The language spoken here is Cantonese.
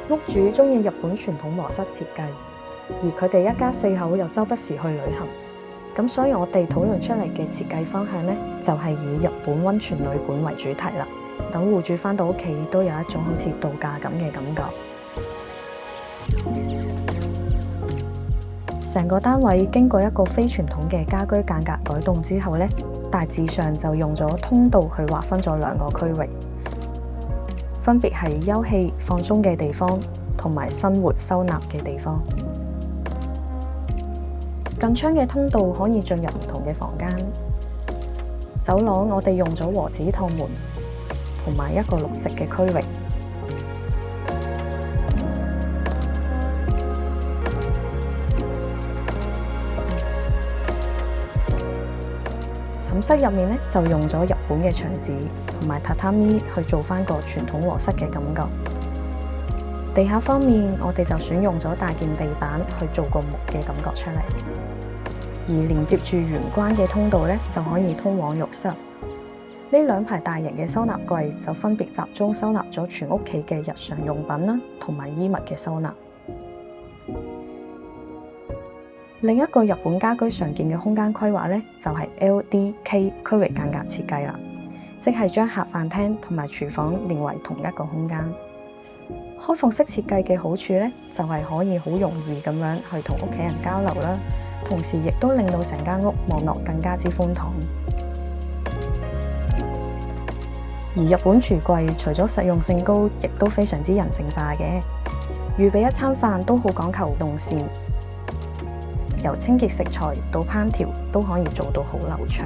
屋主中意日本傳統和室設計，而佢哋一家4口又周不時去旅行，咁所以我哋討論出嚟嘅設計方向呢，就係以日本溫泉旅館為主題啦。等戶主返到屋企都有一種好似度假咁嘅感覺。成個單位經過一個非傳統嘅家居間隔改動之後呢，大致上就用咗通道去劃分咗2個區域，分別係休憩放鬆嘅地方同埋生活收納嘅地方。近窗嘅通道可以進入唔同嘅房間，走廊我哋用咗和紙趟門同埋一個綠植嘅區域。寢室入面呢，就用咗日本嘅牆紙同埋榻榻米去做返個傳統和室嘅感覺。地下方面，我哋就選用咗大件地板去做個木嘅感覺出嚟，而連接住玄關嘅通道呢，就可以通往浴室。呢2排大型嘅收納櫃就分別集中收納咗全屋企嘅日常用品啦，同埋衣物嘅收納。另一個日本家居常見嘅空間規劃呢，就係 LDK 區域間隔設計啦，即係將客飯廳同埋廚房連為同一個空間。開放式設計嘅好處呢，就係可以好容易咁樣去同屋企人交流啦，同時亦都令到成間屋望落更加之寬敞。而日本櫥櫃除咗實用性高，亦都非常之人性化嘅，預備一餐飯都好講求動線。由清潔食材到烹調都可以做到好流暢。